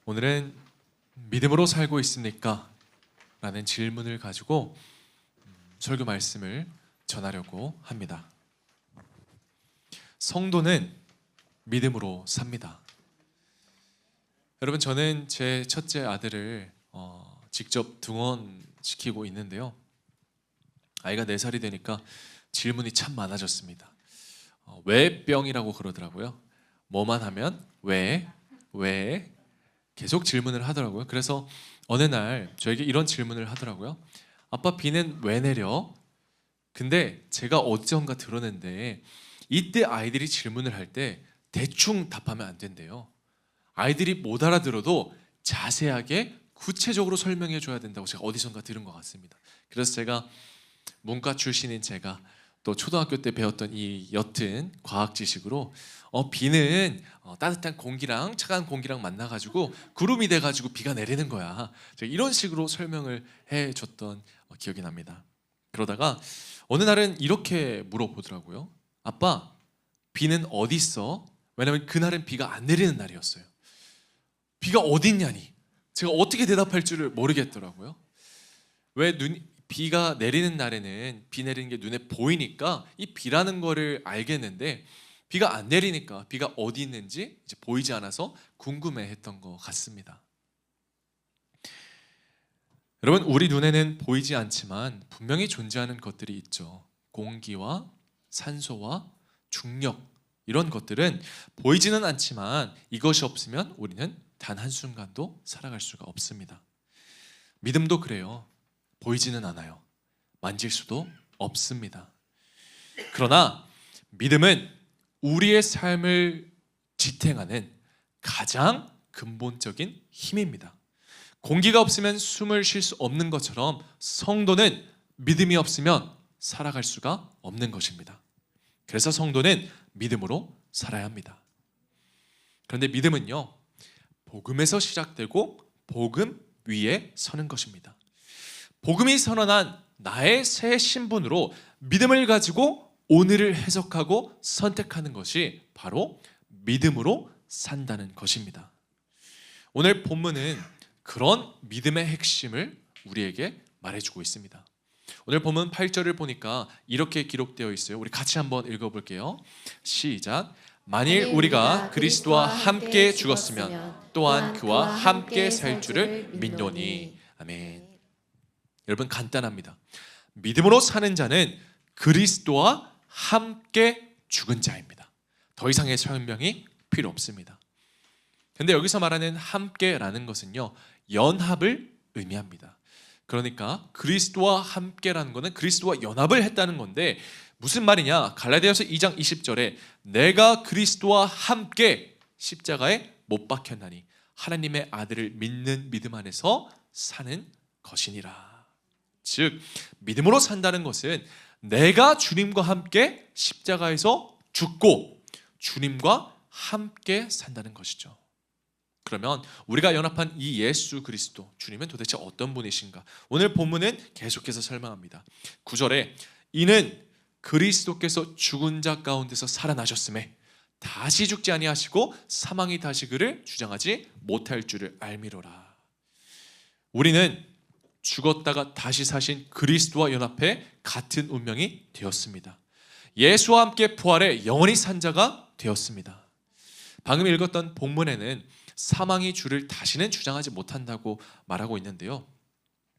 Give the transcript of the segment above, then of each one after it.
오늘은 믿음으로 살고 있습니까? 라는 질문을 가지고 설교 말씀을 전하려고 합니다. 성도는 믿음으로 삽니다. 여러분, 저는 제 첫째 아들을 직접 등원시키고 있는데요. 아이가 4살이 되니까 질문이 참 많아졌습니다. 왜 병이라고 그러더라고요. 뭐만 하면 왜 계속 질문을 하더라고요. 그래서 어느 날 저에게 이런 질문을 하더라고요. 아빠, 비는 왜 내려? 근데 제가 어디선가 들었는데 이때 아이들이 질문을 할 때 대충 답하면 안 된대요. 아이들이 못 알아들어도 자세하게 구체적으로 설명해 줘야 된다고 제가 어디선가 들은 것 같습니다. 그래서 제가 문과 출신인 제가 또 초등학교 때 배웠던 이 옅은 과학 지식으로 비는 따뜻한 공기랑 차가운 공기랑 만나가지고 구름이 돼가지고 비가 내리는 거야. 제가 이런 식으로 설명을 해줬던 기억이 납니다. 그러다가 어느 날은 이렇게 물어보더라고요. 아빠, 비는 어디 있어? 왜냐면 그날은 비가 안 내리는 날이었어요. 비가 어디 있냐니 제가 어떻게 대답할 줄을 모르겠더라고요. 비가 내리는 날에는 비 내리는 게 눈에 보이니까 이 비라는 거를 알겠는데 비가 안 내리니까 비가 어디 있는지 이제 보이지 않아서 궁금해했던 것 같습니다. 여러분, 우리 눈에는 보이지 않지만 분명히 존재하는 것들이 있죠. 공기와 산소와 중력, 이런 것들은 보이지는 않지만 이것이 없으면 우리는 단 한순간도 살아갈 수가 없습니다. 믿음도 그래요. 보이지는 않아요. 만질 수도 없습니다. 그러나 믿음은 우리의 삶을 지탱하는 가장 근본적인 힘입니다. 공기가 없으면 숨을 쉴 수 없는 것처럼 성도는 믿음이 없으면 살아갈 수가 없는 것입니다. 그래서 성도는 믿음으로 살아야 합니다. 그런데 믿음은요, 복음에서 시작되고 복음 위에 서는 것입니다. 복음이 선언한 나의 새 신분으로 믿음을 가지고 오늘을 해석하고 선택하는 것이 바로 믿음으로 산다는 것입니다. 오늘 본문은 그런 믿음의 핵심을 우리에게 말해주고 있습니다. 오늘 본문 8절을 보니까 이렇게 기록되어 있어요. 우리 같이 한번 읽어볼게요. 시작. 만일 우리가 그리스도와 함께 죽었으면 또한 그와 함께 살 줄을 믿노니. 아멘. 여러분, 간단합니다. 믿음으로 사는 자는 그리스도와 함께 죽은 자입니다. 더 이상의 설명이 필요 없습니다. 근데 여기서 말하는 함께라는 것은요, 연합을 의미합니다. 그러니까 그리스도와 함께라는 것은 그리스도와 연합을 했다는 건데 무슨 말이냐? 갈라디아서 2장 20절에 내가 그리스도와 함께 십자가에 못 박혔나니 하나님의 아들을 믿는 믿음 안에서 사는 것이니라. 즉 믿음으로 산다는 것은 내가 주님과 함께 십자가에서 죽고 주님과 함께 산다는 것이죠. 그러면 우리가 연합한 이 예수 그리스도 주님은 도대체 어떤 분이신가? 오늘 본문은 계속해서 설명합니다. 9절에 이는 그리스도께서 죽은 자 가운데서 살아나셨음에 다시 죽지 아니하시고 사망이 다시 그를 주장하지 못할 줄을 알미로라. 우리는 죽었다가 다시 사신 그리스도와 연합해 같은 운명이 되었습니다. 예수와 함께 부활해 영원히 산 자가 되었습니다. 방금 읽었던 본문에는 사망이 주를 다시는 주장하지 못한다고 말하고 있는데요.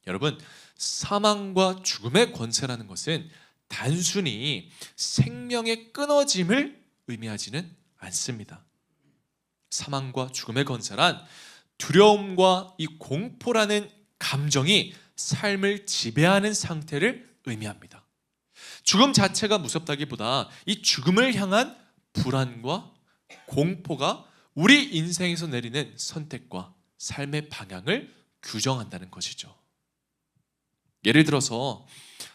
여러분, 사망과 죽음의 권세라는 것은 단순히 생명의 끊어짐을 의미하지는 않습니다. 사망과 죽음의 권세란 두려움과 이 공포라는 감정이 삶을 지배하는 상태를 의미합니다. 죽음 자체가 무섭다기보다 이 죽음을 향한 불안과 공포가 우리 인생에서 내리는 선택과 삶의 방향을 규정한다는 것이죠. 예를 들어서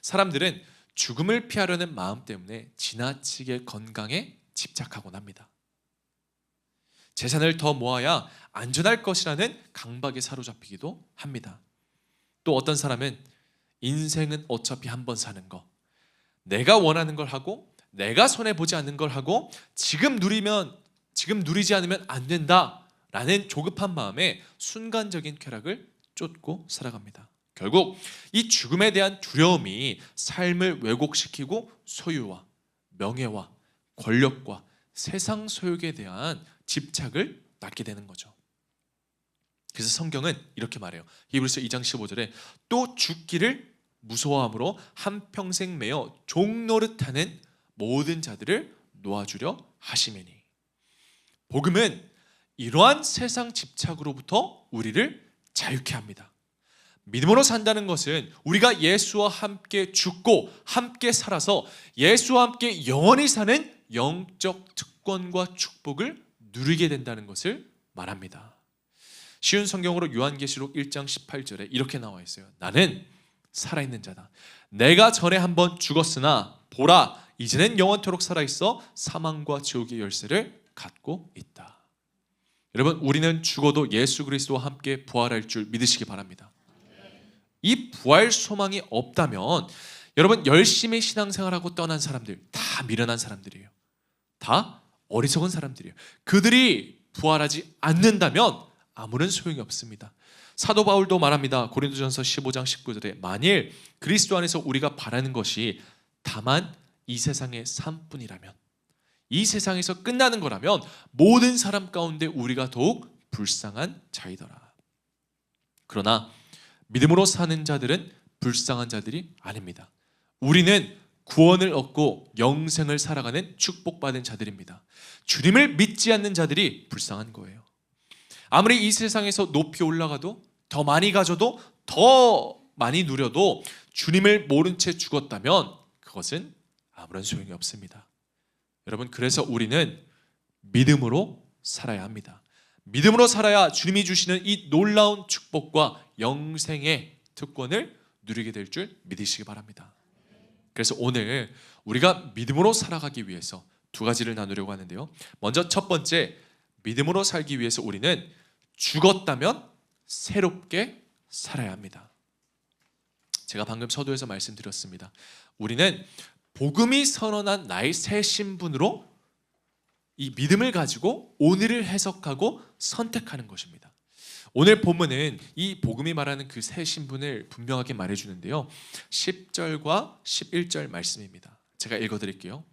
사람들은 죽음을 피하려는 마음 때문에 지나치게 건강에 집착하곤 합니다. 재산을 더 모아야 안전할 것이라는 강박에 사로잡히기도 합니다. 또 어떤 사람은 인생은 어차피 한 번 사는 거, 내가 원하는 걸 하고 내가 손해보지 않는 걸 하고 지금 누리지 않으면 안 된다 라는 조급한 마음에 순간적인 쾌락을 쫓고 살아갑니다. 결국 이 죽음에 대한 두려움이 삶을 왜곡시키고 소유와 명예와 권력과 세상 소욕에 대한 집착을 낳게 되는 거죠. 그래서 성경은 이렇게 말해요. 히브리서 2장 15절에 또 죽기를 무서워함으로 한평생 매어 종노릇하는 모든 자들을 놓아주려 하심이니. 복음은 이러한 세상 집착으로부터 우리를 자유케 합니다. 믿음으로 산다는 것은 우리가 예수와 함께 죽고 함께 살아서 예수와 함께 영원히 사는 영적 특권과 축복을 누리게 된다는 것을 말합니다. 쉬운 성경으로 요한계시록 1장 18절에 이렇게 나와 있어요. 나는 살아있는 자다. 내가 전에 한번 죽었으나 보라 이제는 영원토록 살아있어 사망과 지옥의 열쇠를 갖고 있다. 여러분, 우리는 죽어도 예수 그리스도와 함께 부활할 줄 믿으시기 바랍니다. 이 부활 소망이 없다면 여러분, 열심히 신앙생활하고 떠난 사람들 다 미련한 사람들이에요. 다 어리석은 사람들이에요. 그들이 부활하지 않는다면 아무런 소용이 없습니다. 사도 바울도 말합니다. 고린도전서 15장 19절에 만일 그리스도 안에서 우리가 바라는 것이 다만 이 세상의 삶뿐이라면, 이 세상에서 끝나는 거라면 모든 사람 가운데 우리가 더욱 불쌍한 자이더라. 그러나 믿음으로 사는 자들은 불쌍한 자들이 아닙니다. 우리는 구원을 얻고 영생을 살아가는 축복받은 자들입니다. 주님을 믿지 않는 자들이 불쌍한 거예요. 아무리 이 세상에서 높이 올라가도 더 많이 가져도 더 많이 누려도 주님을 모른 채 죽었다면 그것은 아무런 소용이 없습니다. 여러분, 그래서 우리는 믿음으로 살아야 합니다. 믿음으로 살아야 주님이 주시는 이 놀라운 축복과 영생의 특권을 누리게 될 줄 믿으시기 바랍니다. 그래서 오늘 우리가 믿음으로 살아가기 위해서 두 가지를 나누려고 하는데요. 먼저 첫 번째, 믿음으로 살기 위해서 우리는 죽었다면 새롭게 살아야 합니다. 제가 방금 서두에서 말씀드렸습니다. 우리는 복음이 선언한 나의 새 신분으로 이 믿음을 가지고 오늘을 해석하고 선택하는 것입니다. 오늘 본문은 이 복음이 말하는 그 새 신분을 분명하게 말해주는데요. 10절과 11절 말씀입니다. 제가 읽어드릴게요.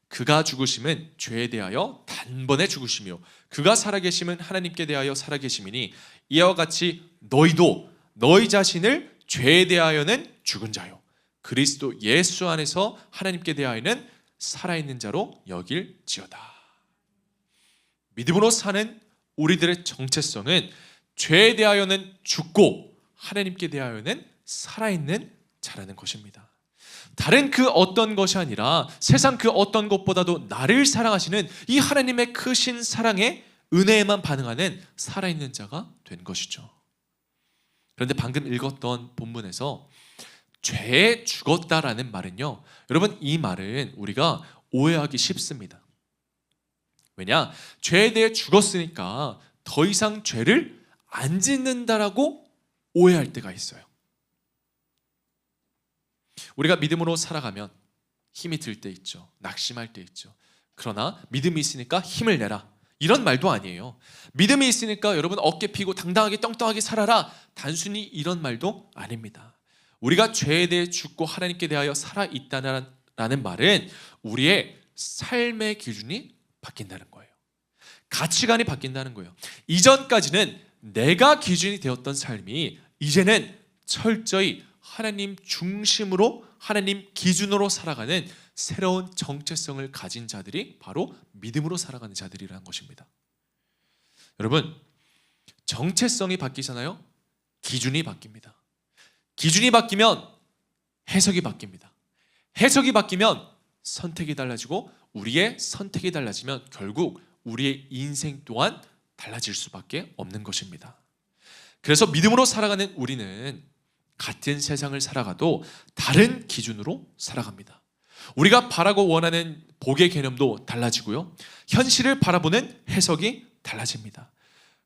그가 죽으심은 죄에 대하여 단번에 죽으시며 그가 살아계심은 하나님께 대하여 살아계심이니 이와 같이 너희도 너희 자신을 죄에 대하여는 죽은 자요 그리스도 예수 안에서 하나님께 대하여는 살아있는 자로 여길지어다. 믿음으로 사는 우리들의 정체성은 죄에 대하여는 죽고 하나님께 대하여는 살아있는 자라는 것입니다. 다른 그 어떤 것이 아니라 세상 그 어떤 것보다도 나를 사랑하시는 이 하나님의 크신 사랑의 은혜에만 반응하는 살아있는 자가 된 것이죠. 그런데 방금 읽었던 본문에서 죄에 죽었다라는 말은요, 여러분, 이 말은 우리가 오해하기 쉽습니다. 왜냐? 죄에 대해 죽었으니까 더 이상 죄를 안 짓는다라고 오해할 때가 있어요. 우리가 믿음으로 살아가면 힘이 들 때 있죠. 낙심할 때 있죠. 그러나 믿음이 있으니까 힘을 내라, 이런 말도 아니에요. 믿음이 있으니까 여러분 어깨 피고 당당하게 떵떵하게 살아라, 단순히 이런 말도 아닙니다. 우리가 죄에 대해 죽고 하나님께 대하여 살아있다는 말은 우리의 삶의 기준이 바뀐다는 거예요. 가치관이 바뀐다는 거예요. 이전까지는 내가 기준이 되었던 삶이 이제는 철저히 하나님 중심으로 하나님 기준으로 살아가는 새로운 정체성을 가진 자들이 바로 믿음으로 살아가는 자들이라는 것입니다. 여러분, 정체성이 바뀌잖아요. 기준이 바뀝니다. 기준이 바뀌면 해석이 바뀝니다. 해석이 바뀌면 선택이 달라지고 우리의 선택이 달라지면 결국 우리의 인생 또한 달라질 수밖에 없는 것입니다. 그래서 믿음으로 살아가는 우리는 같은 세상을 살아가도 다른 기준으로 살아갑니다. 우리가 바라고 원하는 복의 개념도 달라지고요. 현실을 바라보는 해석이 달라집니다.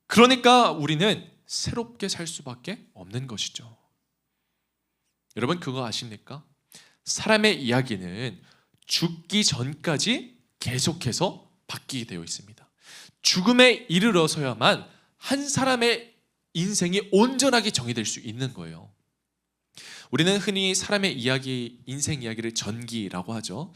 그러니까 우리는 새롭게 살 수밖에 없는 것이죠. 여러분, 그거 아십니까? 사람의 이야기는 죽기 전까지 계속해서 바뀌게 되어 있습니다. 죽음에 이르러서야만 한 사람의 인생이 온전하게 정의될 수 있는 거예요. 우리는 흔히 사람의 이야기, 인생 이야기를 전기라고 하죠.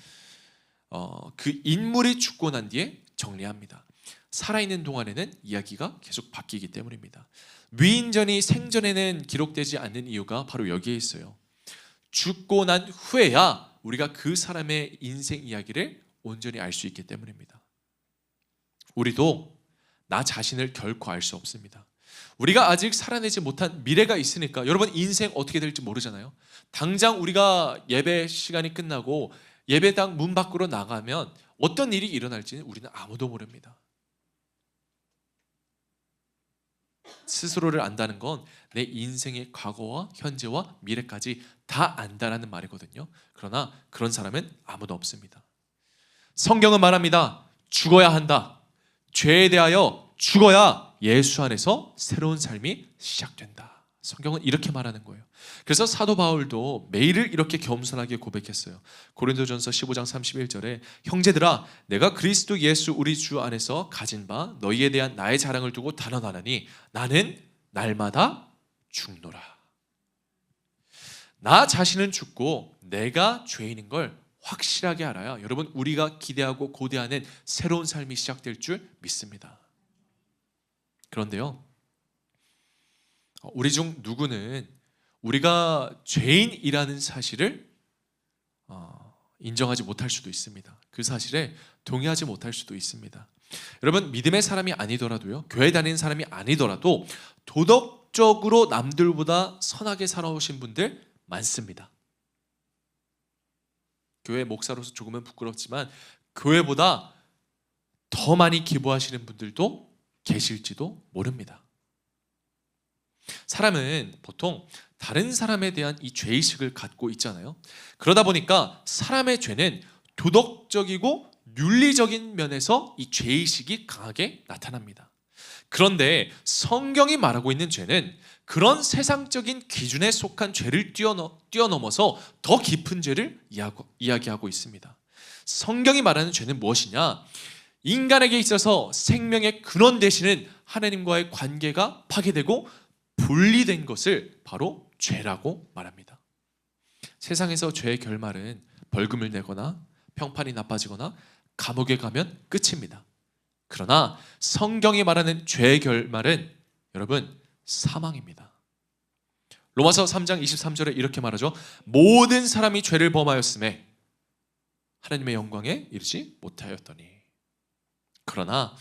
그 인물이 죽고 난 뒤에 정리합니다. 살아있는 동안에는 이야기가 계속 바뀌기 때문입니다. 위인전이 생전에는 기록되지 않는 이유가 바로 여기에 있어요. 죽고 난 후에야 우리가 그 사람의 인생 이야기를 온전히 알 수 있기 때문입니다. 우리도 나 자신을 결코 알 수 없습니다. 우리가 아직 살아내지 못한 미래가 있으니까. 여러분, 인생 어떻게 될지 모르잖아요. 당장 우리가 예배 시간이 끝나고 예배당 문 밖으로 나가면 어떤 일이 일어날지는 우리는 아무도 모릅니다. 스스로를 안다는 건 내 인생의 과거와 현재와 미래까지 다 안다라는 말이거든요. 그러나 그런 사람은 아무도 없습니다. 성경은 말합니다. 죽어야 한다. 죄에 대하여 죽어야 예수 안에서 새로운 삶이 시작된다. 성경은 이렇게 말하는 거예요. 그래서 사도 바울도 매일을 이렇게 겸손하게 고백했어요. 고린도전서 15장 31절에 형제들아, 내가 그리스도 예수 우리 주 안에서 가진 바 너희에 대한 나의 자랑을 두고 단언하노니 나는 날마다 죽노라. 나 자신은 죽고 내가 죄인인 걸 확실하게 알아야 여러분, 우리가 기대하고 고대하는 새로운 삶이 시작될 줄 믿습니다. 그런데요, 우리 중 누구는 우리가 죄인이라는 사실을 인정하지 못할 수도 있습니다. 그 사실에 동의하지 못할 수도 있습니다. 여러분, 믿음의 사람이 아니더라도요, 교회 다니는 사람이 아니더라도 도덕적으로 남들보다 선하게 살아오신 분들 많습니다. 교회 목사로서 조금은 부끄럽지만 교회보다 더 많이 기부하시는 분들도 계실지도 모릅니다. 사람은 보통 다른 사람에 대한 이 죄의식을 갖고 있잖아요. 그러다 보니까 사람의 죄는 도덕적이고 윤리적인 면에서 이 죄의식이 강하게 나타납니다. 그런데 성경이 말하고 있는 죄는 그런 세상적인 기준에 속한 죄를 뛰어넘어서 더 깊은 죄를 이야기하고 있습니다. 성경이 말하는 죄는 무엇이냐? 인간에게 있어서 생명의 근원 되시는 하나님과의 관계가 파괴되고 분리된 것을 바로 죄라고 말합니다. 세상에서 죄의 결말은 벌금을 내거나 평판이 나빠지거나 감옥에 가면 끝입니다. 그러나 성경이 말하는 죄의 결말은 여러분, 사망입니다. 로마서 3장 23절에 이렇게 말하죠. 모든 사람이 죄를 범하였음에 하나님의 영광에 이르지 못하였더니. 그러나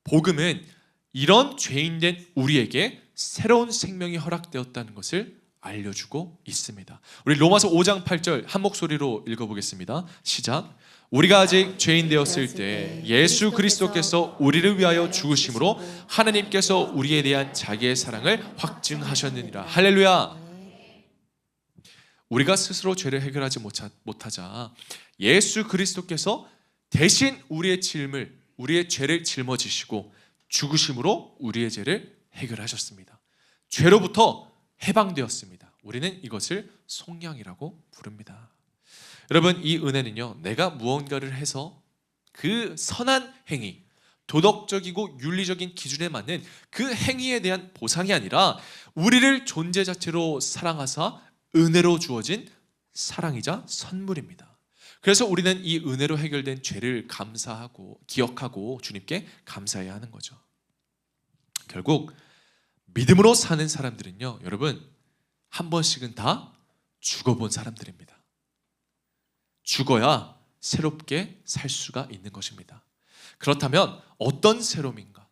복음은 이런 죄인된 우리에게 새로운 생명이 허락되었다는 것을 알려주고 있습니다. 우리 로마서 5장 8절 한 목소리로 읽어보겠습니다. 시작. 우리가 아직 죄인 되었을 때 예수 그리스도께서 우리를 위하여 죽으심으로 하나님께서 우리에 대한 자기의 사랑을 확증하셨느니라. 할렐루야. 우리가 스스로 죄를 해결하지 못하자 예수 그리스도께서 대신 우리의 죄를 짊어지시고 죽으심으로 우리의 죄를 해결하셨습니다. 죄로부터 해방되었습니다. 우리는 이것을 속량이라고 부릅니다. 여러분, 이 은혜는요, 내가 무언가를 해서 그 선한 행위, 도덕적이고 윤리적인 기준에 맞는 그 행위에 대한 보상이 아니라 우리를 존재 자체로 사랑하사 은혜로 주어진 사랑이자 선물입니다. 그래서 우리는 이 은혜로 해결된 죄를 감사하고 기억하고 주님께 감사해야 하는 거죠. 결국 믿음으로 사는 사람들은요, 여러분, 한 번씩은 다 죽어본 사람들입니다. 죽어야 새롭게 살 수가 있는 것입니다. 그렇다면 어떤 새로움인가?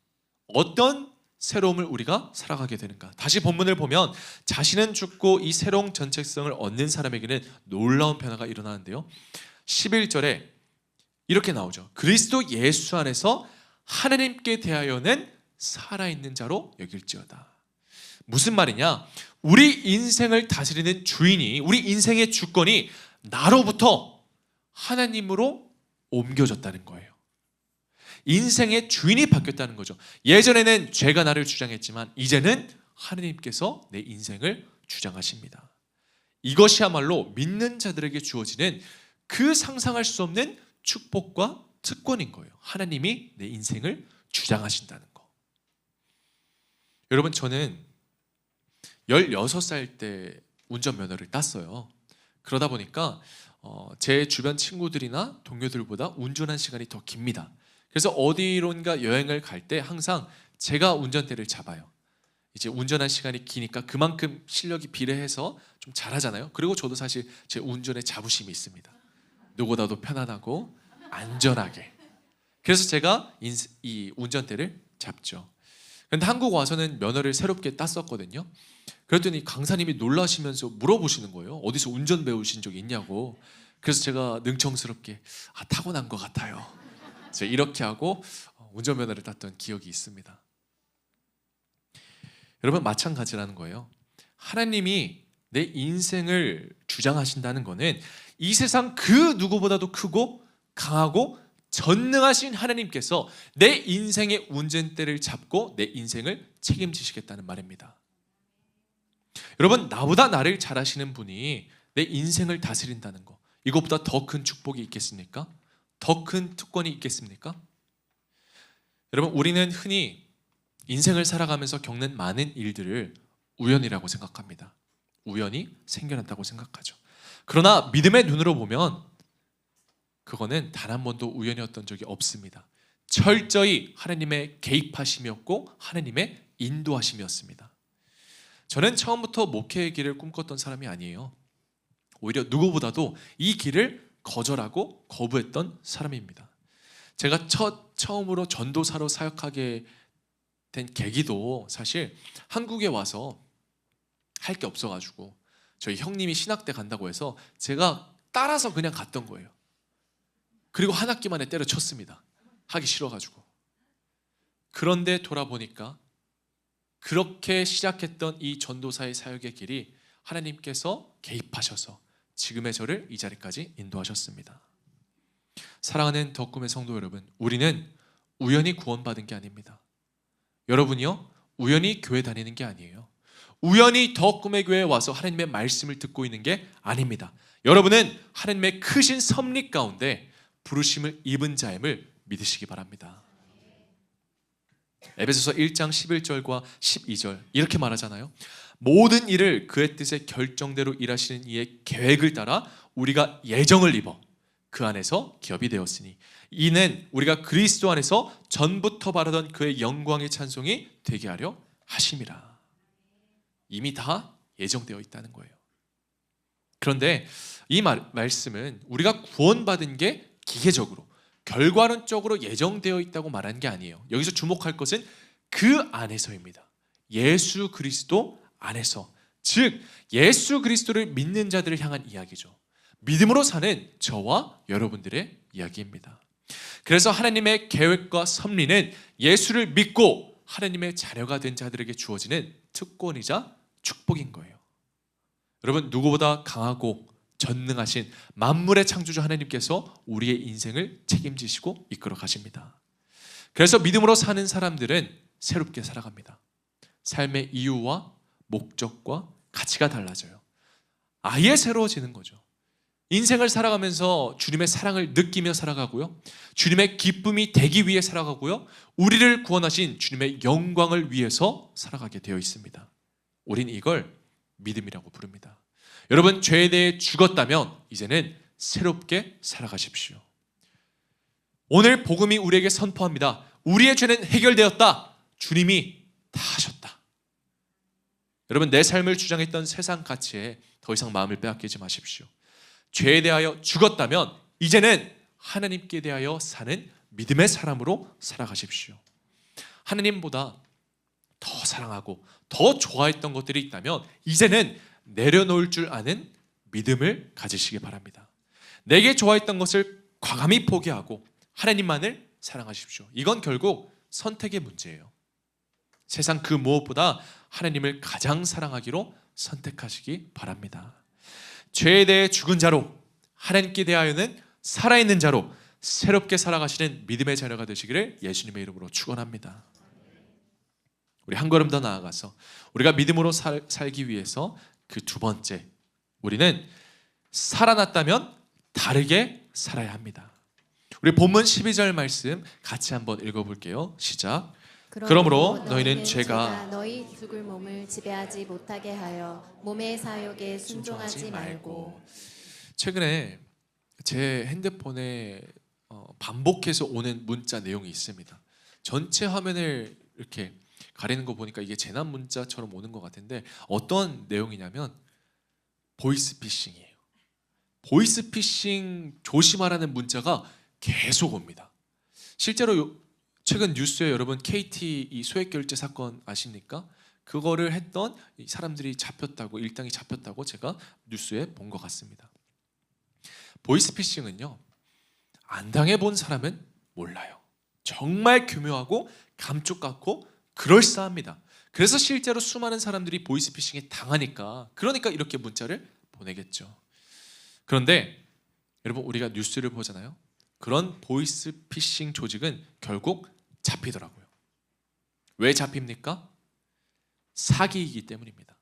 어떤 새로움을 우리가 살아가게 되는가? 다시 본문을 보면 자신은 죽고 이 새로운 전체성을 얻는 사람에게는 놀라운 변화가 일어나는데요. 11절에 이렇게 나오죠. 그리스도 예수 안에서 하나님께 대하여는 살아있는 자로 여길지어다. 무슨 말이냐? 우리 인생을 다스리는 주인이, 우리 인생의 주권이 나로부터 하나님으로 옮겨졌다는 거예요. 인생의 주인이 바뀌었다는 거죠. 예전에는 죄가 나를 주장했지만 이제는 하나님께서 내 인생을 주장하십니다. 이것이야말로 믿는 자들에게 주어지는 그 상상할 수 없는 축복과 특권인 거예요. 하나님이 내 인생을 주장하신다는 거. 여러분, 저는 16살 때 운전면허를 땄어요. 그러다 보니까 제 주변 친구들이나 동료들보다 운전한 시간이 더 깁니다. 그래서 어디론가 여행을 갈 때 항상 제가 운전대를 잡아요. 이제 운전한 시간이 기니까 그만큼 실력이 비례해서 좀 잘하잖아요. 그리고 저도 사실 제 운전에 자부심이 있습니다. 누구보다도 편안하고 안전하게. 그래서 제가 이 운전대를 잡죠. 근데 한국 와서는 면허를 새롭게 땄었거든요. 그랬더니 강사님이 놀라시면서 물어보시는 거예요. 어디서 운전 배우신 적 있냐고. 그래서 제가 능청스럽게 타고난 것 같아요. 제가 이렇게 하고 운전면허를 땄던 기억이 있습니다. 여러분, 마찬가지라는 거예요. 하나님이 내 인생을 주장하신다는 거는 이 세상 그 누구보다도 크고 강하고 전능하신 하나님께서 내 인생의 운전대를 잡고 내 인생을 책임지시겠다는 말입니다. 여러분, 나보다 나를 잘 아시는 분이 내 인생을 다스린다는 거, 이것보다 더 큰 축복이 있겠습니까? 더 큰 특권이 있겠습니까? 여러분, 우리는 흔히 인생을 살아가면서 겪는 많은 일들을 우연이라고 생각합니다. 우연히 생겨났다고 생각하죠. 그러나 믿음의 눈으로 보면 그거는 단 한 번도 우연이었던 적이 없습니다. 철저히 하나님의 개입하심이었고 하나님의 인도하심이었습니다. 저는 처음부터 목회의 길을 꿈꿨던 사람이 아니에요. 오히려 누구보다도 이 길을 거절하고 거부했던 사람입니다. 제가 처음으로 전도사로 사역하게 된 계기도 사실 한국에 와서 할 게 없어가지고 저희 형님이 신학대 간다고 해서 제가 따라서 그냥 갔던 거예요. 그리고 한 학기 만에 때려쳤습니다. 하기 싫어가지고. 그런데 돌아보니까 그렇게 시작했던 이 전도사의 사역의 길이 하나님께서 개입하셔서 지금의 저를 이 자리까지 인도하셨습니다. 사랑하는 더 꿈의 성도 여러분, 우리는 우연히 구원받은 게 아닙니다. 여러분이요, 우연히 교회 다니는 게 아니에요. 우연히 더 꿈의 교회에 와서 하나님의 말씀을 듣고 있는 게 아닙니다. 여러분은 하나님의 크신 섭리 가운데 부르심을 입은 자임을 믿으시기 바랍니다. 에베소서 1장 11절과 12절 이렇게 말하잖아요. 모든 일을 그의 뜻의 결정대로 일하시는 이의 계획을 따라 우리가 예정을 입어 그 안에서 기업이 되었으니 이는 우리가 그리스도 안에서 전부터 바라던 그의 영광의 찬송이 되게 하려 하심이라. 이미 다 예정되어 있다는 거예요. 그런데 이 말씀은 우리가 구원받은 게 기계적으로 결과론적으로 예정되어 있다고 말한 게 아니에요. 여기서 주목할 것은 그 안에서입니다. 예수 그리스도 안에서, 즉 예수 그리스도를 믿는 자들을 향한 이야기죠. 믿음으로 사는 저와 여러분들의 이야기입니다. 그래서 하나님의 계획과 섭리는 예수를 믿고 하나님의 자녀가 된 자들에게 주어지는 특권이자 축복인 거예요. 여러분, 누구보다 강하고 전능하신 만물의 창조주 하나님께서 우리의 인생을 책임지시고 이끌어 가십니다. 그래서 믿음으로 사는 사람들은 새롭게 살아갑니다. 삶의 이유와 목적과 가치가 달라져요. 아예 새로워지는 거죠. 인생을 살아가면서 주님의 사랑을 느끼며 살아가고요, 주님의 기쁨이 되기 위해 살아가고요, 우리를 구원하신 주님의 영광을 위해서 살아가게 되어 있습니다. 우린 이걸 믿음이라고 부릅니다. 여러분, 죄에 대해 죽었다면 이제는 새롭게 살아가십시오. 오늘 복음이 우리에게 선포합니다. 우리의 죄는 해결되었다. 주님이 다 하셨다. 여러분, 내 삶을 주장했던 세상 가치에 더 이상 마음을 빼앗기지 마십시오. 죄에 대하여 죽었다면 이제는 하나님께 대하여 사는 믿음의 사람으로 살아가십시오. 하나님보다 더 사랑하고 더 좋아했던 것들이 있다면 이제는 내려놓을 줄 아는 믿음을 가지시기 바랍니다. 내게 좋아했던 것을 과감히 포기하고 하나님만을 사랑하십시오. 이건 결국 선택의 문제예요. 세상 그 무엇보다 하나님을 가장 사랑하기로 선택하시기 바랍니다. 죄에 대해 죽은 자로, 하나님께 대하여는 살아있는 자로 새롭게 살아가시는 믿음의 자녀가 되시기를 예수님의 이름으로 축원합니다. 우리 한 걸음 더 나아가서 우리가 믿음으로 살기 위해서 그 두 번째, 우리는 살아났다면 다르게 살아야 합니다. 우리 본문 12절 말씀 같이 한번 읽어볼게요. 시작. 그러므로 너희는 죄가 너희 죽을 몸을 지배하지 못하게 하여 몸의 사욕에 순종하지 말고. 최근에 제 핸드폰에 반복해서 오는 문자 내용이 있습니다. 전체 화면을 이렇게 가리는 거 보니까 이게 재난 문자처럼 오는 것 같은데 어떤 내용이냐면 보이스피싱이에요. 보이스피싱 조심하라는 문자가 계속 옵니다. 실제로 최근 뉴스에 여러분 KT 이 소액 결제 사건 아십니까? 그거를 했던 사람들이 잡혔다고, 일당이 잡혔다고 제가 뉴스에 본 것 같습니다. 보이스피싱은요, 안 당해본 사람은 몰라요. 정말 교묘하고 감쪽 같고 그럴싸합니다. 그래서 실제로 수많은 사람들이 보이스피싱에 당하니까, 그러니까 이렇게 문자를 보내겠죠. 그런데 여러분, 우리가 뉴스를 보잖아요. 그런 보이스피싱 조직은 결국 잡히더라고요. 왜 잡힙니까? 사기이기 때문입니다.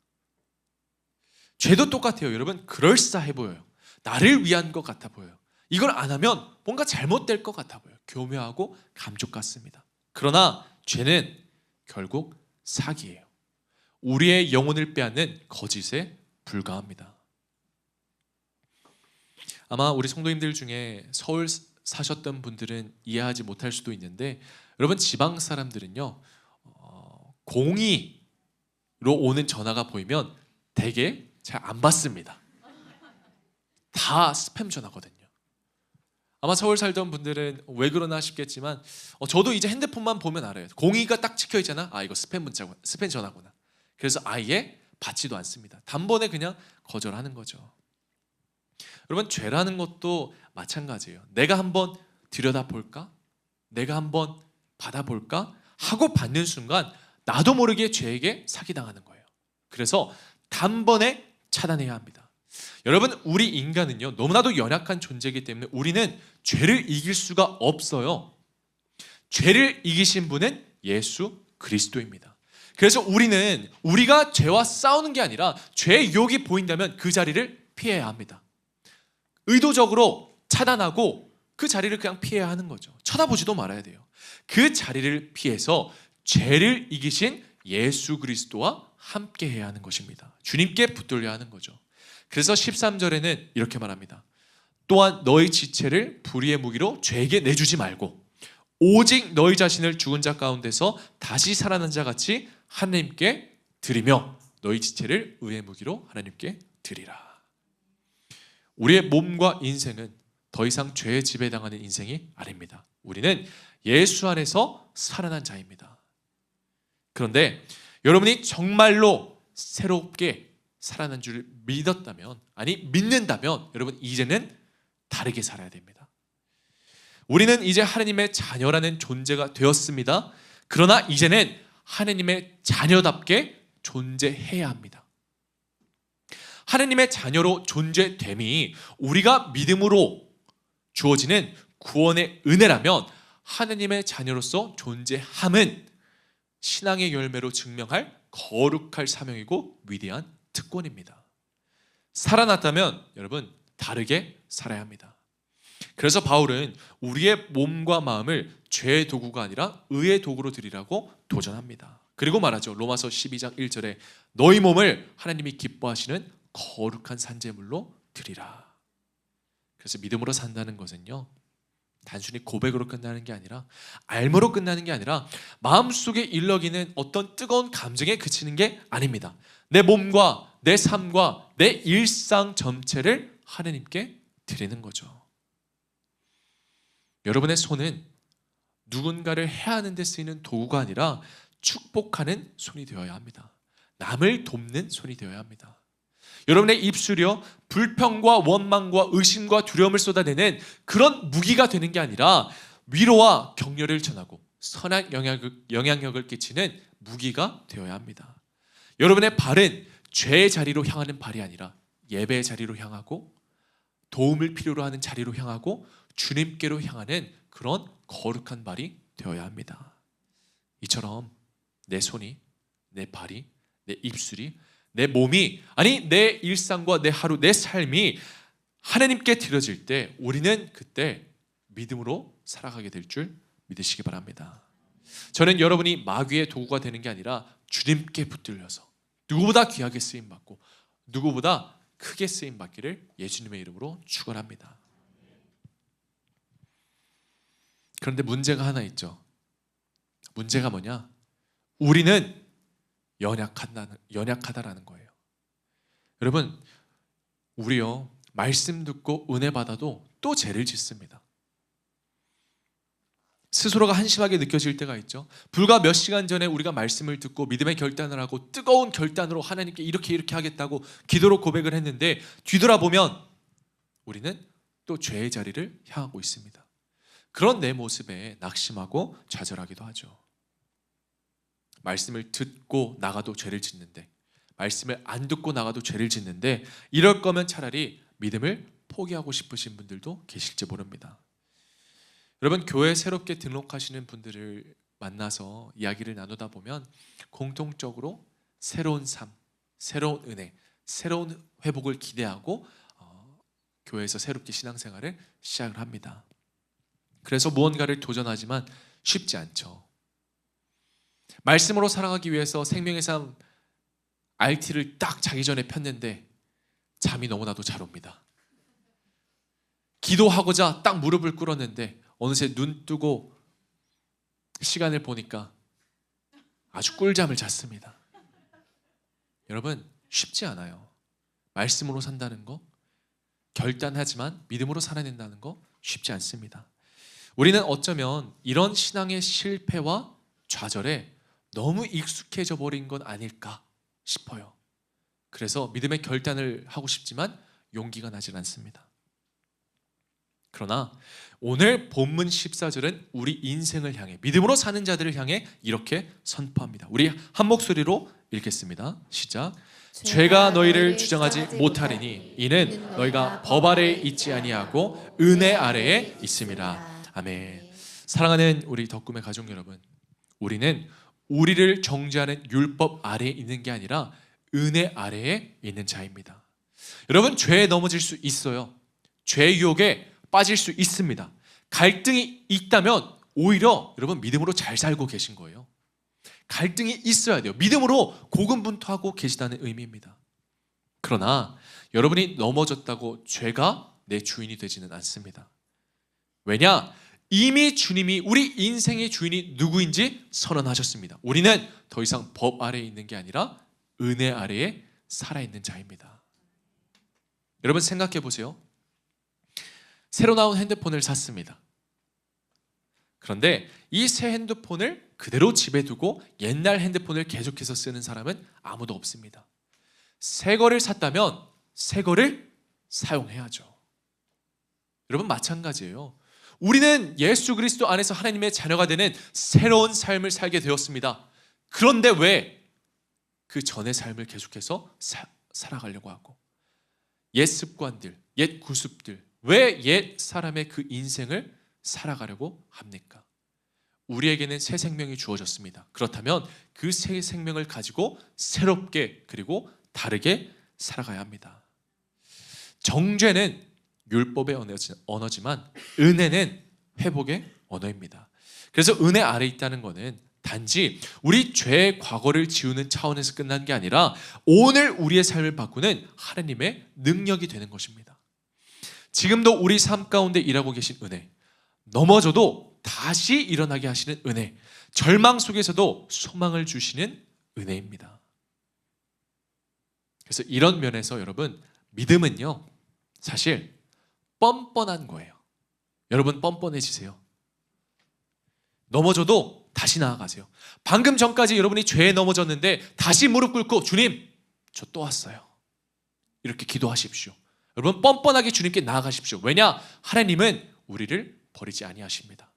죄도 똑같아요. 여러분, 그럴싸해 보여요. 나를 위한 것 같아 보여요. 이걸 안 하면 뭔가 잘못될 것 같아 보여요. 교묘하고 감쪽 같습니다. 그러나 죄는 결국 사기예요. 우리의 영혼을 빼앗는 거짓에 불과합니다. 아마 우리 성도님들 중에 서울 사셨던 분들은 이해하지 못할 수도 있는데, 여러분, 지방 사람들은요, 공의로 오는 전화가 보이면 되게 잘 안 받습니다. 다 스팸 전화거든요. 아마 서울 살던 분들은 왜 그러나 싶겠지만, 저도 이제 핸드폰만 보면 알아요. 공의가 딱 찍혀 있잖아. 아, 이거 스팸 문자구나, 스팸 전화구나. 그래서 아예 받지도 않습니다. 단번에 그냥 거절하는 거죠. 여러분, 죄라는 것도 마찬가지예요. 내가 한번 들여다볼까? 내가 한번 받아볼까? 하고 받는 순간 나도 모르게 죄에게 사기당하는 거예요. 그래서 단번에 차단해야 합니다. 여러분, 우리 인간은요, 너무나도 연약한 존재이기 때문에 우리는 죄를 이길 수가 없어요. 죄를 이기신 분은 예수 그리스도입니다. 그래서 우리가 죄와 싸우는 게 아니라 죄의 유혹이 보인다면 그 자리를 피해야 합니다. 의도적으로 차단하고 그 자리를 그냥 피해야 하는 거죠. 쳐다보지도 말아야 돼요. 그 자리를 피해서 죄를 이기신 예수 그리스도와 함께 해야 하는 것입니다. 주님께 붙들려야 하는 거죠. 그래서 13절에는 이렇게 말합니다. 또한 너희 지체를 불의의 무기로 죄에게 내주지 말고 오직 너희 자신을 죽은 자 가운데서 다시 살아난 자 같이 하나님께 드리며 너희 지체를 의의 무기로 하나님께 드리라. 우리의 몸과 인생은 더 이상 죄에 지배당하는 인생이 아닙니다. 우리는 예수 안에서 살아난 자입니다. 그런데 여러분이 정말로 새롭게 살아난 줄 믿는다면 여러분, 이제는 다르게 살아야 됩니다. 우리는 이제 하나님의 자녀라는 존재가 되었습니다. 그러나 이제는 하나님의 자녀답게 존재해야 합니다. 하나님의 자녀로 존재됨이 우리가 믿음으로 주어지는 구원의 은혜라면, 하나님의 자녀로서 존재함은 신앙의 열매로 증명할 거룩할 사명이고 위대한 특권입니다. 살아났다면 여러분, 다르게 살아야 합니다. 그래서 바울은 우리의 몸과 마음을 죄의 도구가 아니라 의의 도구로 드리라고 도전합니다. 그리고 말하죠. 로마서 12장 1절에 너희 몸을 하나님이 기뻐하시는 거룩한 산제물로 드리라. 그래서 믿음으로 산다는 것은요, 단순히 고백으로 끝나는 게 아니라, 알므로 끝나는 게 아니라 마음속에 일렁이는 어떤 뜨거운 감정에 그치는 게 아닙니다. 내 몸과 내 삶과 내 일상 전체를 하나님께 드리는 거죠. 여러분의 손은 누군가를 해야 하는 데 쓰이는 도구가 아니라 축복하는 손이 되어야 합니다. 남을 돕는 손이 되어야 합니다. 여러분의 입술이요, 불평과 원망과 의심과 두려움을 쏟아내는 그런 무기가 되는 게 아니라 위로와 격려를 전하고 선한 영향력을 끼치는 무기가 되어야 합니다. 여러분의 발은 죄의 자리로 향하는 발이 아니라 예배의 자리로 향하고 도움을 필요로 하는 자리로 향하고 주님께로 향하는 그런 거룩한 발이 되어야 합니다. 이처럼 내 손이, 내 발이, 내 입술이, 내 몸이, 아니 내 일상과 내 하루, 내 삶이 하나님께 드려질 때 우리는 그때 믿음으로 살아가게 될 줄 믿으시기 바랍니다. 저는 여러분이 마귀의 도구가 되는 게 아니라 주님께 붙들려서 누구보다 귀하게 쓰임받고 누구보다 크게 쓰임받기를 예수님의 이름으로 축원합니다. 그런데 문제가 하나 있죠. 문제가 뭐냐? 우리는 연약하다라는 거예요. 여러분, 우리요 말씀 듣고 은혜 받아도 또 죄를 짓습니다. 스스로가 한심하게 느껴질 때가 있죠. 불과 몇 시간 전에 우리가 말씀을 듣고 믿음의 결단을 하고 뜨거운 결단으로 하나님께 이렇게 하겠다고 기도로 고백을 했는데 뒤돌아보면 우리는 또 죄의 자리를 향하고 있습니다. 그런 내 모습에 낙심하고 좌절하기도 하죠. 말씀을 듣고 나가도 죄를 짓는데, 말씀을 안 듣고 나가도 죄를 짓는데, 이럴 거면 차라리 믿음을 포기하고 싶으신 분들도 계실지 모릅니다. 여러분, 교회 새롭게 등록하시는 분들을 만나서 이야기를 나누다 보면 공통적으로 새로운 삶, 새로운 은혜, 새로운 회복을 기대하고 교회에서 새롭게 신앙생활을 시작을 합니다. 그래서 무언가를 도전하지만 쉽지 않죠. 말씀으로 살아가기 위해서 생명의 삶 RT를 딱 자기 전에 폈는데 잠이 너무나도 잘 옵니다. 기도하고자 딱 무릎을 꿇었는데 어느새 눈 뜨고 시간을 보니까 아주 꿀잠을 잤습니다. 여러분, 쉽지 않아요. 말씀으로 산다는 거, 결단하지만 믿음으로 살아낸다는 거 쉽지 않습니다. 우리는 어쩌면 이런 신앙의 실패와 좌절에 너무 익숙해져 버린 건 아닐까 싶어요. 그래서 믿음의 결단을 하고 싶지만 용기가 나질 않습니다. 그러나 오늘 본문 14절은 우리 인생을 향해, 믿음으로 사는 자들을 향해 이렇게 선포합니다. 우리 한 목소리로 읽겠습니다. 시작. 죄가 너희를 주장하지 못하리니 이는 너희가 법 아래에 있지 아니하고 은혜 아래에 있음이라. 아멘. 사랑하는 우리 덕금의 가족 여러분, 우리는 우리를 정죄하는 율법 아래에 있는 게 아니라 은혜 아래에 있는 자입니다. 여러분, 죄에 넘어질 수 있어요. 죄 유혹에 빠질 수 있습니다. 갈등이 있다면 오히려 여러분 믿음으로 잘 살고 계신 거예요. 갈등이 있어야 돼요. 믿음으로 고군분투하고 계시다는 의미입니다. 그러나 여러분이 넘어졌다고 죄가 내 주인이 되지는 않습니다. 왜냐? 이미 주님이 우리 인생의 주인이 누구인지 선언하셨습니다. 우리는 더 이상 법 아래에 있는 게 아니라 은혜 아래에 살아있는 자입니다. 여러분 생각해 보세요. 새로 나온 핸드폰을 샀습니다. 그런데 이 새 핸드폰을 그대로 집에 두고 옛날 핸드폰을 계속해서 쓰는 사람은 아무도 없습니다. 새 거를 샀다면 새 거를 사용해야죠. 여러분 마찬가지예요. 우리는 예수 그리스도 안에서 하나님의 자녀가 되는 새로운 삶을 살게 되었습니다. 그런데 왜 그 전의 삶을 계속해서 살아가려고 하고, 옛 습관들, 옛 구습들, 왜 옛 사람의 그 인생을 살아가려고 합니까? 우리에게는 새 생명이 주어졌습니다. 그렇다면 그 새 생명을 가지고 새롭게 그리고 다르게 살아가야 합니다. 정죄는 율법의 언어지만 은혜는 회복의 언어입니다. 그래서 은혜 아래 있다는 것은 단지 우리 죄의 과거를 지우는 차원에서 끝난 게 아니라 오늘 우리의 삶을 바꾸는 하나님의 능력이 되는 것입니다. 지금도 우리 삶 가운데 일하고 계신 은혜, 넘어져도 다시 일어나게 하시는 은혜, 절망 속에서도 소망을 주시는 은혜입니다. 그래서 이런 면에서 여러분, 믿음은요 사실 뻔뻔한 거예요. 여러분 뻔뻔해지세요. 넘어져도 다시 나아가세요. 방금 전까지 여러분이 죄에 넘어졌는데 다시 무릎 꿇고 주님, 저 또 왔어요. 이렇게 기도하십시오. 여러분 뻔뻔하게 주님께 나아가십시오. 왜냐? 하나님은 우리를 버리지 아니하십니다.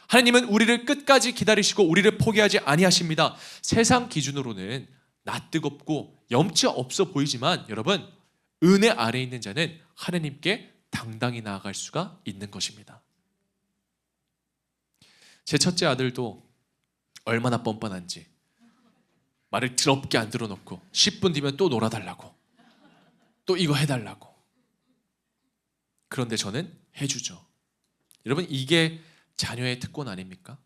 하나님은 우리를 끝까지 기다리시고 우리를 포기하지 아니하십니다. 세상 기준으로는 낯뜨겁고 염치 없어 보이지만 여러분, 은혜 아래에 있는 자는 하나님께 당당히 나아갈 수가 있는 것입니다. 제 첫째 아들도 얼마나 뻔뻔한지 말을 더럽게 안 들어놓고 10분 뒤면 또 놀아달라고, 또 이거 해달라고. 그런데 저는 해주죠. 여러분, 이게 자녀의 특권 아닙니까?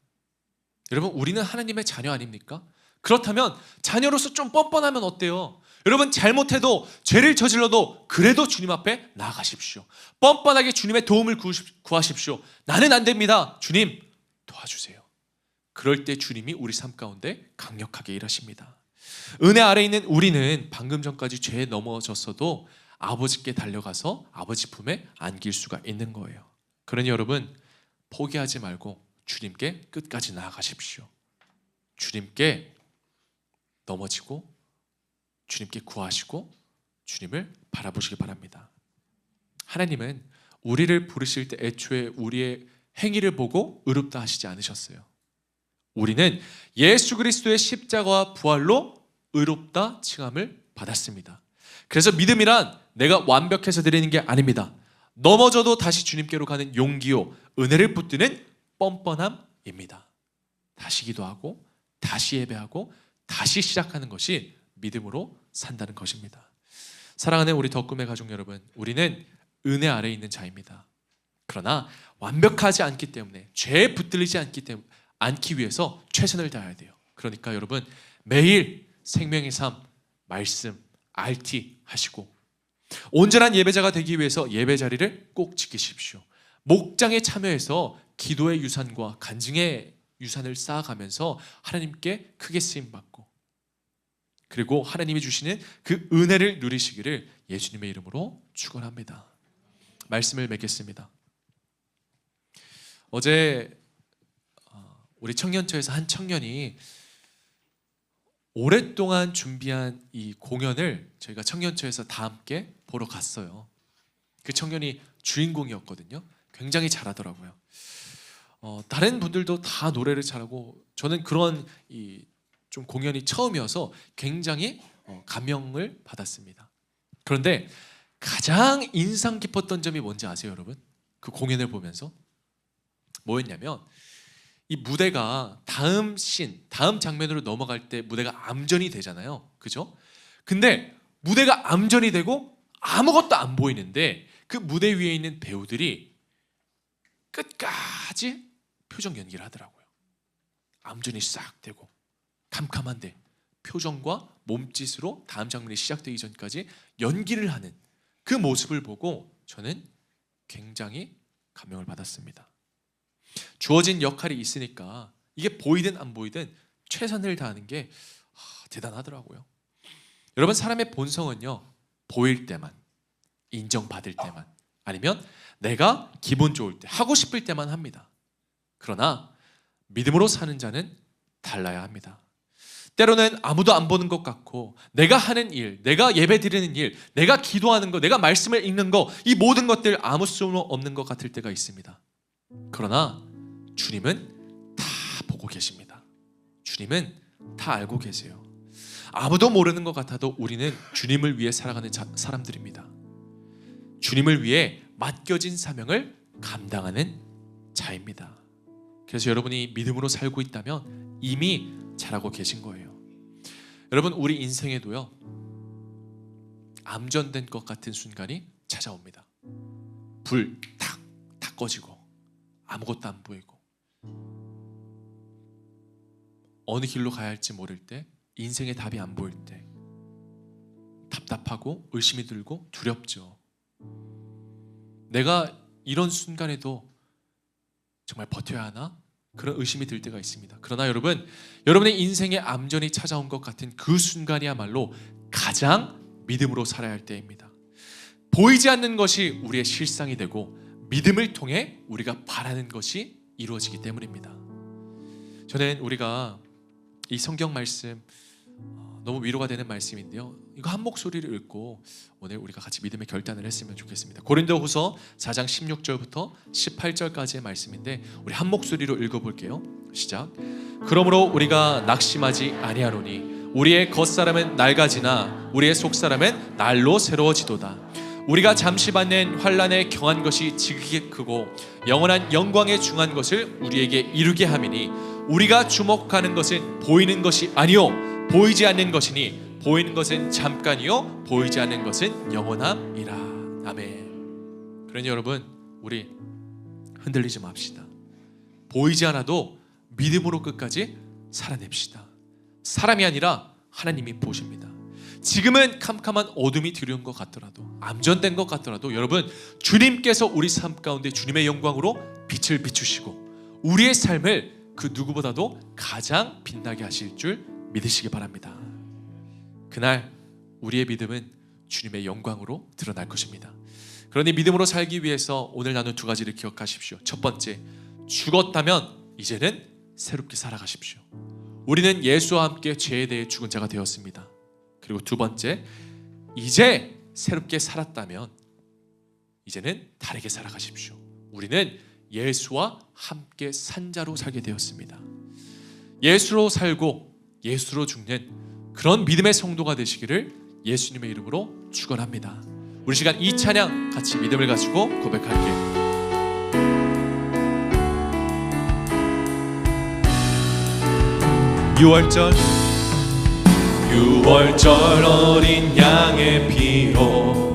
여러분, 우리는 하나님의 자녀 아닙니까? 그렇다면 자녀로서 좀 뻔뻔하면 어때요? 여러분, 잘못해도 죄를 저질러도 그래도 주님 앞에 나아가십시오. 뻔뻔하게 주님의 도움을 구하십시오. 나는 안 됩니다. 주님 도와주세요. 그럴 때 주님이 우리 삶 가운데 강력하게 일하십니다. 은혜 아래 있는 우리는 방금 전까지 죄에 넘어졌어도 아버지께 달려가서 아버지 품에 안길 수가 있는 거예요. 그러니 여러분, 포기하지 말고 주님께 끝까지 나아가십시오. 주님께 넘어지고 주님께 구하시고 주님을 바라보시기 바랍니다. 하나님은 우리를 부르실 때 애초에 우리의 행위를 보고 의롭다 하시지 않으셨어요. 우리는 예수 그리스도의 십자가와 부활로 의롭다 칭함을 받았습니다. 그래서 믿음이란 내가 완벽해서 드리는 게 아닙니다. 넘어져도 다시 주님께로 가는 용기요, 은혜를 붙드는 뻔뻔함입니다. 다시 기도하고 다시 예배하고 다시 시작하는 것이 믿음으로 산다는 것입니다. 사랑하는 우리 덕금의 가족 여러분, 우리는 은혜 아래에 있는 자입니다. 그러나 완벽하지 않기 때문에, 죄에 붙들리지 않기 위해서 최선을 다해야 돼요. 그러니까 여러분, 매일 생명의 삶, 말씀, RT 하시고 온전한 예배자가 되기 위해서 예배 자리를 꼭 지키십시오. 목장에 참여해서 기도의 유산과 간증의 유산을 쌓아가면서 하나님께 크게 쓰임받고, 그리고 하나님이 주시는 그 은혜를 누리시기를 예수님의 이름으로 축원합니다. 말씀을 맺겠습니다. 어제 우리 청년처에서 한 청년이 오랫동안 준비한 이 공연을 저희가 청년처에서 다 함께 보러 갔어요. 그 청년이 주인공이었거든요. 굉장히 잘하더라고요. 다른 분들도 다 노래를 잘하고, 저는 그런 좀 공연이 처음이어서 굉장히 감명을 받았습니다. 그런데 가장 인상 깊었던 점이 뭔지 아세요, 여러분? 그 공연을 보면서 뭐였냐면, 이 무대가 다음 장면으로 넘어갈 때 무대가 암전이 되잖아요, 그죠? 근데 무대가 암전이 되고 아무것도 안 보이는데 그 무대 위에 있는 배우들이 끝까지 표정 연기를 하더라고요. 암전이 싹 되고 캄캄한데 표정과 몸짓으로 다음 장면이 시작되기 전까지 연기를 하는 그 모습을 보고 저는 굉장히 감명을 받았습니다. 주어진 역할이 있으니까 이게 보이든 안 보이든 최선을 다하는 게 대단하더라고요. 여러분, 사람의 본성은요, 보일 때만, 인정받을 때만, 아니면 내가 기분 좋을 때, 하고 싶을 때만 합니다. 그러나 믿음으로 사는 자는 달라야 합니다. 때로는 아무도 안 보는 것 같고, 내가 하는 일, 내가 예배 드리는 일, 내가 기도하는 거, 내가 말씀을 읽는 거, 이 모든 것들 아무 쓸모 없는 것 같을 때가 있습니다. 그러나 주님은 다 보고 계십니다. 주님은 다 알고 계세요. 아무도 모르는 것 같아도 우리는 주님을 위해 살아가는 사람들입니다. 주님을 위해 맡겨진 사명을 감당하는 자입니다. 그래서 여러분이 믿음으로 살고 있다면 이미 잘하고 계신 거예요. 여러분, 우리 인생에도요, 암전된 것 같은 순간이 찾아옵니다. 불 탁 꺼지고 아무것도 안 보이고 어느 길로 가야 할지 모를 때, 인생의 답이 안 보일 때 답답하고 의심이 들고 두렵죠. 내가 이런 순간에도 정말 버텨야 하나? 그런 의심이 들 때가 있습니다. 그러나 여러분, 여러분의 인생에 암전이 찾아온 것 같은 그 순간이야말로 가장 믿음으로 살아야 할 때입니다. 보이지 않는 것이 우리의 실상이 되고 믿음을 통해 우리가 바라는 것이 이루어지기 때문입니다. 저는 우리가 이 성경 말씀 너무 위로가 되는 말씀인데요, 이거 한 목소리를 읽고 오늘 우리가 같이 믿음의 결단을 했으면 좋겠습니다. 고린도후서 4장 16절부터 18절까지의 말씀인데 우리 한 목소리로 읽어볼게요. 시작. 그러므로 우리가 낙심하지 아니하노니 우리의 겉사람은 낡아지나 우리의 속사람은 날로 새로워지도다. 우리가 잠시 받는 환난에 경한 것이 지극히 크고 영원한 영광에 중한 것을 우리에게 이루게 함이니 우리가 주목하는 것은 보이는 것이 아니요 보이지 않는 것이니 보이는 것은 잠깐이요 보이지 않는 것은 영원함이라. 아멘. 그러니 여러분, 우리 흔들리지 맙시다. 보이지 않아도 믿음으로 끝까지 살아냅시다. 사람이 아니라 하나님이 보십니다. 지금은 캄캄한 어둠이 두려운 것 같더라도, 암전된 것 같더라도 여러분, 주님께서 우리 삶 가운데 주님의 영광으로 빛을 비추시고 우리의 삶을 그 누구보다도 가장 빛나게 하실 줄 믿으시기 바랍니다. 그날 우리의 믿음은 주님의 영광으로 드러날 것입니다. 그러니 믿음으로 살기 위해서 오늘 나눈 두 가지를 기억하십시오. 첫 번째, 죽었다면 이제는 새롭게 살아가십시오. 우리는 예수와 함께 죄에 대해 죽은 자가 되었습니다. 그리고 두 번째, 이제 새롭게 살았다면 이제는 다르게 살아가십시오. 우리는 예수와 함께 산 자로 살게 되었습니다. 예수로 살고 예수로 죽는 그런 믿음의 성도가 되시기를 예수님의 이름으로 축원합니다. 우리 시간 이 찬양 같이 믿음을 가지고 고백할게요. 유월절 어린 양의 피로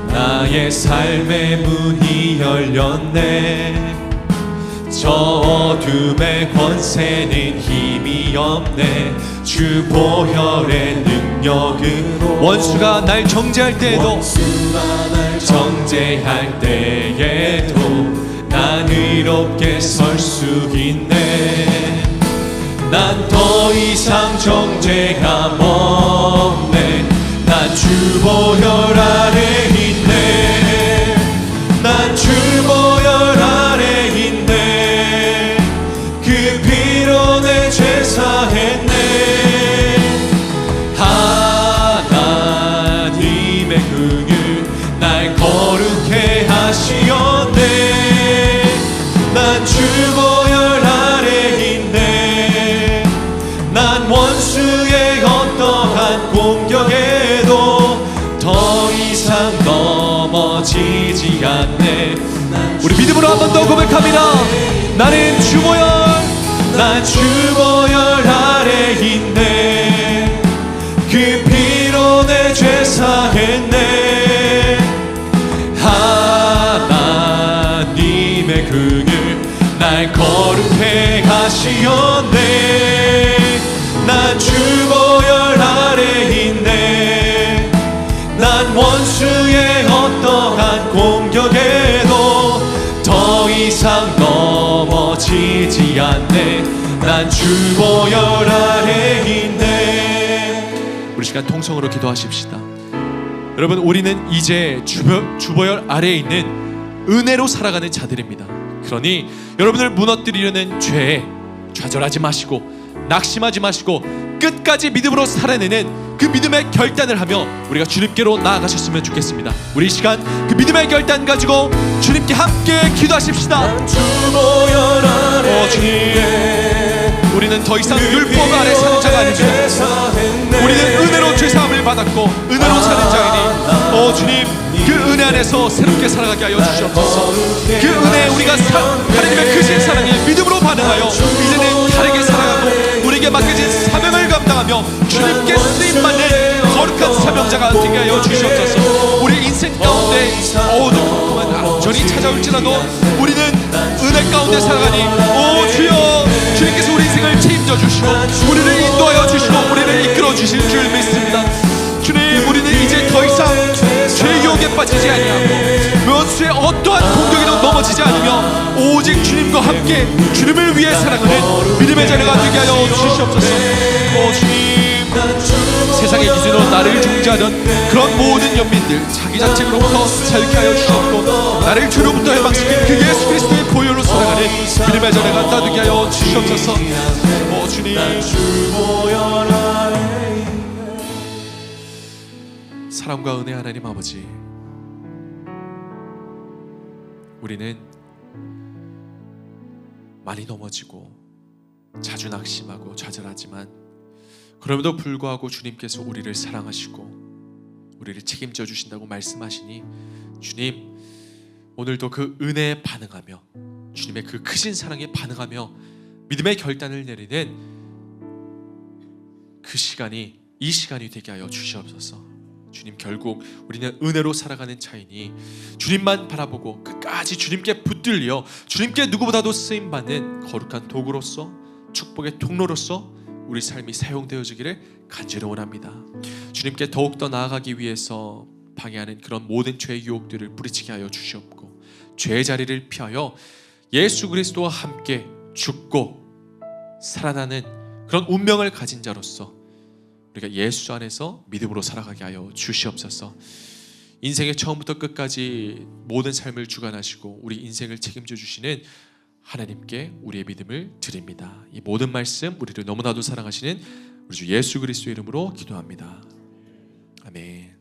나의 삶의 문이 열렸네. 저 어둠의 권세는 힘이 없네. 주 보혈의 능력으로 원수가 날 정죄할 때에도 난 의롭게 설 수 있네. 난 더 이상 정죄감 없네. 난 주 보혈 아래 있네. 난 주 보혈 아래 있네. 그 피로 내 죄 사했네. 하나님의 긍휼 날 거룩해 하시었네. 난 주 보혈 아래 있네. 난 원수의 어떠한 공격에도 더 이상 넘어지지 않네. 우리 믿음으로 한 번 더 고백합니다. 나는 주 보혈, 난 주 보혈 아래 있네. 그 피로 내 죄 사했네. 하나님의 긍휼 날 거룩해 하시었네. 난 주 보혈 아래 있네. 난 원수의 어떠한 공격에도 더 이상 넘어지지 않네. 난 주 보혈 아래 있네. 우리 시간 통성으로 기도하십시다. 여러분, 우리는 이제 주 보혈 아래에 있는 은혜로 살아가는 자들입니다. 그러니 여러분을 무너뜨리려는 죄에 좌절하지 마시고 낙심하지 마시고 끝까지 믿음으로 살아내는 그 믿음의 결단을 하며 우리가 주님께로 나아가셨으면 좋겠습니다. 우리 이 시간 그 믿음의 결단 가지고 주님께 함께 기도하십시다. 주님, 우리는 더 이상 율법 아래 사는 자가 아닙니다. 우리는 은혜로 죄사함을 받았고 은혜로 사는 자이니 주님, 그 은혜 안에서 새롭게 살아가게 하여 주시옵소서. 그 은혜에 우리가 하나님의 크신 사랑에 믿음으로 반응하여 이제는 다르게 살아가고 우리에게 맡겨진 사명을 감당하며 주님께 쓰임받는 거룩한 사명자가 되게 하여 주시옵소서. 우리 인생 가운데 어두운 암전이 찾아올지라도 우리는 은혜 가운데 살아가니 오 주여, 주님께서 우리 인생을 책임져 주시고 우리를 인도하여 주시고 우리를 이끌어 주실 줄 믿습니다. 주님, 우리는 이제 더 이상 죄의 유혹에 빠지지 아니하고 원수의 어떠한 공격에도 넘어지지 않으며 오직 주님과 함께 주님을 위해 살아가는 믿음의 자녀가 되게 하여 주시옵소서. 주님, 세상의 기준으로 나를 정죄하던 그런 모든 연민들 자기 자책으로부터 자유케 하여 주셨고 나를 죄로부터 해방시킨 그 예수 그리스도의 보혈로 살아가는 믿음의 자녀가 나되게 하여 주시옵소서. 주님, 사랑과 은혜 하나님 아버지, 우리는 많이 넘어지고 자주 낙심하고 좌절하지만 그럼에도 불구하고 주님께서 우리를 사랑하시고 우리를 책임져 주신다고 말씀하시니 주님, 오늘도 그 은혜에 반응하며 주님의 그 크신 사랑에 반응하며 믿음의 결단을 내리는 그 시간이 이 시간이 되게 하여 주시옵소서. 주님, 결국 우리는 은혜로 살아가는 자이니 주님만 바라보고 끝까지 주님께 붙들려 주님께 누구보다도 쓰임받는 거룩한 도구로서 축복의 통로로서 우리 삶이 사용되어지기를 간절히 원합니다. 주님께 더욱더 나아가기 위해서 방해하는 그런 모든 죄의 유혹들을 뿌리치게 하여 주시옵고, 죄의 자리를 피하여 예수 그리스도와 함께 죽고 살아나는 그런 운명을 가진 자로서 우리가 예수 안에서 믿음으로 살아가게 하여 주시옵소서. 인생의 처음부터 끝까지 모든 삶을 주관하시고 우리 인생을 책임져 주시는 하나님께 우리의 믿음을 드립니다. 이 모든 말씀 우리를 너무나도 사랑하시는 우리 주 예수 그리스도의 이름으로 기도합니다. 아멘.